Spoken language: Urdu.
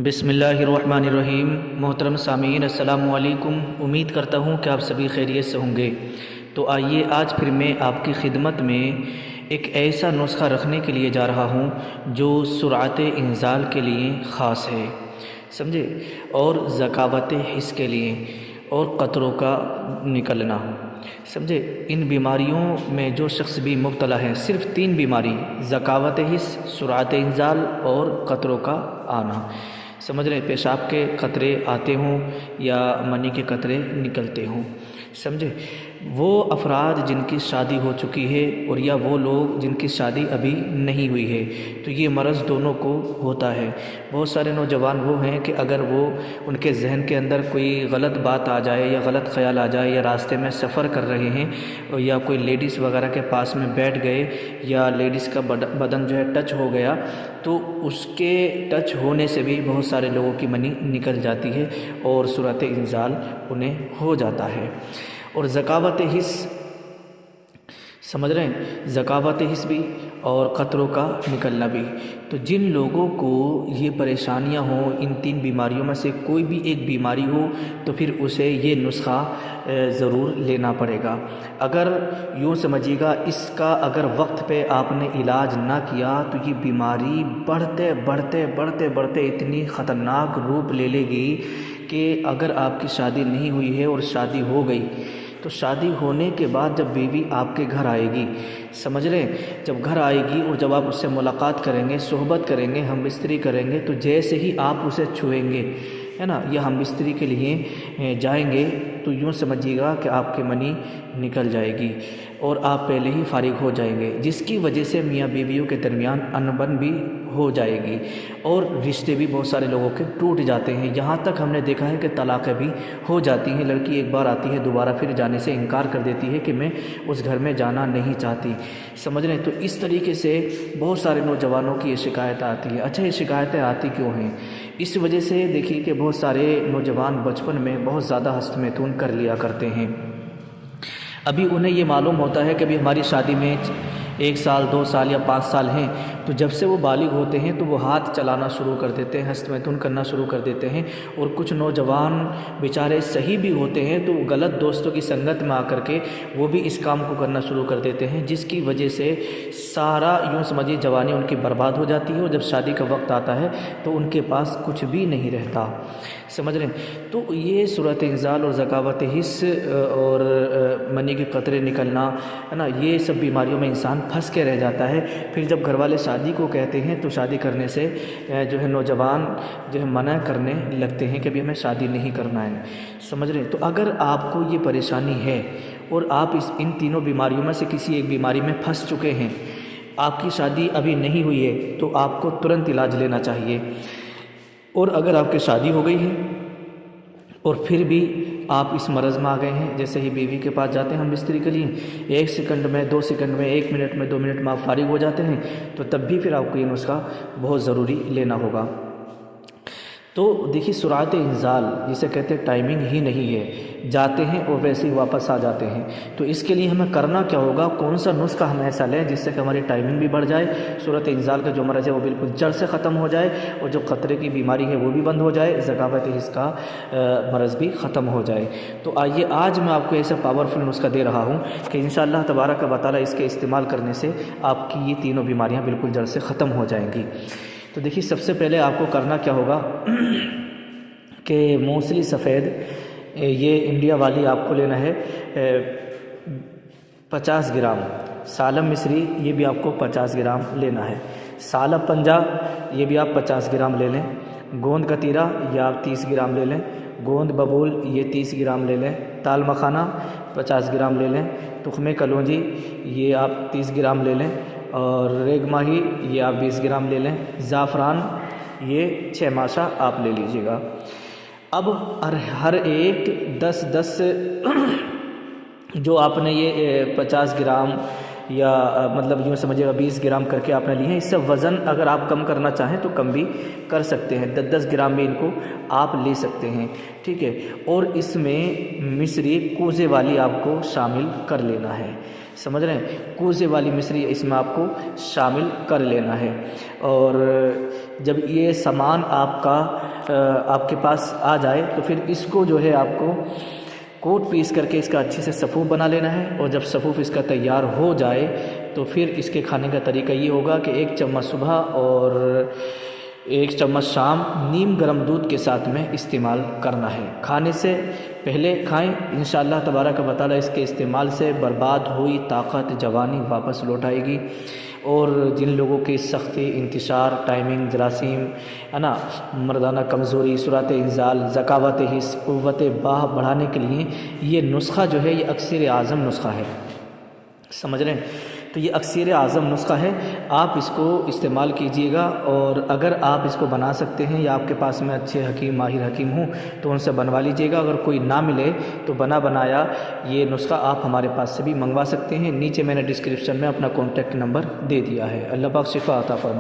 بسم اللہ الرحمن الرحیم۔ محترم سامعین السلام علیکم، امید کرتا ہوں کہ آپ سبھی خیریت سے ہوں گے۔ تو آئیے آج پھر میں آپ کی خدمت میں ایک ایسا نسخہ رکھنے کے لیے جا رہا ہوں جو سرعت انزال کے لیے خاص ہے، سمجھے، اور ذکاوت حس کے لیے اور قطروں کا نکلنا، سمجھے۔ ان بیماریوں میں جو شخص بھی مبتلا ہے، صرف 3 بیماری، ذکاوت حس، سرعت انزال اور قطروں کا آنا، سمجھ رہے، پیشاب کے قطرے آتے ہوں یا منی کے قطرے نکلتے ہوں، سمجھے۔ وہ افراد جن کی شادی ہو چکی ہے اور یا وہ لوگ جن کی شادی ابھی نہیں ہوئی ہے، تو یہ مرض دونوں کو ہوتا ہے۔ بہت سارے نوجوان وہ ہیں کہ اگر وہ ان کے ذہن کے اندر کوئی غلط بات آ جائے یا غلط خیال آ جائے یا راستے میں سفر کر رہے ہیں یا کوئی لیڈیز وغیرہ کے پاس میں بیٹھ گئے یا لیڈیز کا بدن جو ہے ٹچ ہو گیا، تو اس کے ٹچ ہونے سے بھی بہت سارے لوگوں کی منی نکل جاتی ہے اور صورت انزال انہیں ہو جاتا ہے۔ اور ذکاوت حس، سمجھ رہے ہیں، ذکاوت حس بھی اور قطروں کا نکلنا بھی۔ تو جن لوگوں کو یہ پریشانیاں ہوں، ان 3 بیماریوں میں سے کوئی بھی ایک بیماری ہو، تو پھر اسے یہ نسخہ ضرور لینا پڑے گا۔ اگر یوں سمجھیے گا، اس کا اگر وقت پہ آپ نے علاج نہ کیا تو یہ بیماری بڑھتے بڑھتے بڑھتے بڑھتے اتنی خطرناک روپ لے لے گی کہ اگر آپ کی شادی نہیں ہوئی ہے اور شادی ہو گئی، تو شادی ہونے کے بعد جب بیوی آپ کے گھر آئے گی، سمجھ رہے ہیں، جب گھر آئے گی اور جب آپ اس سے ملاقات کریں گے، صحبت کریں گے، ہم بستری کریں گے، تو جیسے ہی آپ اسے چھوئیں گے، ہے نا، یا ہم بستری کے لیے جائیں گے، تو یوں سمجھیے گا کہ آپ کی منی نکل جائے گی اور آپ پہلے ہی فارغ ہو جائیں گے، جس کی وجہ سے میاں بیویوں کے درمیان انبن بھی ہو جائے گی اور رشتے بھی بہت سارے لوگوں کے ٹوٹ جاتے ہیں۔ یہاں تک ہم نے دیکھا ہے کہ طلاقیں بھی ہو جاتی ہیں۔ لڑکی ایک بار آتی ہے، دوبارہ پھر جانے سے انکار کر دیتی ہے کہ میں اس گھر میں جانا نہیں چاہتی، سمجھ رہے ہیں۔ تو اس طریقے سے بہت سارے نوجوانوں کی یہ شکایت آتی ہے۔ اچھا، یہ شکایتیں آتی کیوں ہیں؟ اس وجہ سے دیکھیے کہ بہت سارے نوجوان بچپن میں بہت زیادہ ہست میتون کر لیا کرتے ہیں۔ ابھی انہیں یہ معلوم ہوتا ہے کہ ابھی ہماری شادی میں 1 سال 2 سال یا 5 سال ہیں، تو جب سے وہ بالغ ہوتے ہیں تو وہ ہاتھ چلانا شروع کر دیتے ہیں، ہست میتون کرنا شروع کر دیتے ہیں۔ اور کچھ نوجوان بیچارے صحیح بھی ہوتے ہیں تو غلط دوستوں کی سنگت میں آ کر کے وہ بھی اس کام کو کرنا شروع کر دیتے ہیں، جس کی وجہ سے سارا یوں سمجھیے جوانی ان کی برباد ہو جاتی ہے اور جب شادی کا وقت آتا ہے تو ان کے پاس کچھ بھی نہیں رہتا، سمجھ رہے ہیں۔ تو یہ صورت انزال اور ذکاوت حس اور منی کے قطرے نکلنا، ہے نا، یہ سب بیماریوں میں انسان پھنس کے رہ جاتا ہے۔ پھر جب گھر والے شادی کو کہتے ہیں تو شادی کرنے سے جو ہے نوجوان جو ہے منع کرنے لگتے ہیں کہ ابھی ہمیں شادی نہیں کرنا ہے، سمجھ رہے ہیں۔ تو اگر آپ کو یہ پریشانی ہے اور آپ ان تینوں بیماریوں میں سے کسی ایک بیماری میں پھنس چکے ہیں، آپ کی شادی ابھی نہیں ہوئی ہے، تو آپ کو ترنت علاج لینا چاہیے۔ اور اگر آپ کی شادی ہو گئی ہے اور پھر بھی آپ اس مرض میں آ گئے ہیں، جیسے ہی بیوی کے پاس جاتے ہیں ہم بستری کے لیے، 1 سیکنڈ میں 2 سیکنڈ میں 1 منٹ میں 2 منٹ میں آپ فارغ ہو جاتے ہیں، تو تب بھی پھر آپ کو یہ نسخہ بہت ضروری لینا ہوگا۔ تو دیکھیے، سرعت انزال جسے کہتے ہیں ٹائمنگ ہی نہیں ہے، جاتے ہیں اور ویسے ہی واپس آ جاتے ہیں۔ تو اس کے لیے ہمیں کرنا کیا ہوگا، کون سا نسخہ ہم ایسا لیں جس سے کہ ہماری ٹائمنگ بھی بڑھ جائے، صورت انزال کا جو مرض ہے وہ بالکل جڑ سے ختم ہو جائے اور جو قطرے کی بیماری ہے وہ بھی بند ہو جائے، ذکاوت حس کا مرض بھی ختم ہو جائے۔ تو آئیے آج میں آپ کو ایسا پاورفل نسخہ دے رہا ہوں کہ انشاءاللہ تبارک و تعالیٰ اس کے استعمال کرنے سے آپ کی یہ تینوں بیماریاں بالکل جڑ سے ختم ہو جائیں گی۔ تو دیکھیے، سب سے پہلے آپ کو کرنا کیا ہوگا کہ موصلی سفید، یہ انڈیا والی آپ کو لینا ہے 50 گرام، سالم مصری یہ بھی آپ کو 50 گرام لینا ہے، سالب پنجہ یہ بھی آپ 50 گرام لے لیں، گوند کتیرا یہ آپ 30 گرام لے لیں، گوند ببول یہ 30 گرام لے لیں، تال مکھانا 50 گرام لے لیں، تخم کلونجی یہ آپ 30 گرام لے لیں، اور ریگ ماہی یہ آپ 20 گرام لے لیں، زعفران یہ 6 ماشا آپ لے لیجیے گا۔ اب ہر ایک 10 جو آپ نے یہ 50 گرام یا مطلب یوں سمجھے گا 20 گرام کر کے آپ نے لی ہیں، اس سے وزن اگر آپ کم کرنا چاہیں تو کم بھی کر سکتے ہیں، 10 گرام میں ان کو آپ لے سکتے ہیں، ٹھیک ہے۔ اور اس میں مصری کوزے والی آپ کو شامل کر لینا ہے، سمجھ رہے ہیں، کوزے والی مصری اس میں آپ کو شامل کر لینا ہے۔ اور جب یہ سامان آپ کا آپ کے پاس آ جائے تو پھر اس کو جو ہے آپ کو کوٹ پیس کر کے اس کا اچھے سے صفوف بنا لینا ہے، اور جب صفوف اس کا تیار ہو جائے تو پھر اس کے کھانے کا طریقہ یہ ہوگا کہ 1 چمچ صبح اور 1 چمچ شام نیم گرم دودھ کے ساتھ میں استعمال کرنا ہے۔ کھانے سے پہلے کھائیں، انشاءاللہ تبارک و تعالی اس کے استعمال سے برباد ہوئی طاقت جوانی واپس لوٹ آئے گی، اور جن لوگوں کی سختی، انتشار، ٹائمنگ، جراثیم ہے نا، مردانہ کمزوری، سرعت انزال، ذکاوت حس، قوت باہ بڑھانے کے لیے یہ نسخہ جو ہے یہ اکثر اعظم نسخہ ہے، سمجھ رہے ہیں؟ تو یہ اکثر اعظم نسخہ ہے، آپ اس کو استعمال کیجئے گا، اور اگر آپ اس کو بنا سکتے ہیں یا آپ کے پاس میں اچھے حکیم، ماہر حکیم ہوں تو ان سے بنوا لیجئے گا، اگر کوئی نہ ملے تو بنا بنایا یہ نسخہ آپ ہمارے پاس سے بھی منگوا سکتے ہیں۔ نیچے میں نے ڈسکرپشن میں اپنا کانٹیکٹ نمبر دے دیا ہے۔ اللہ پاک شفا عطا فرمائے۔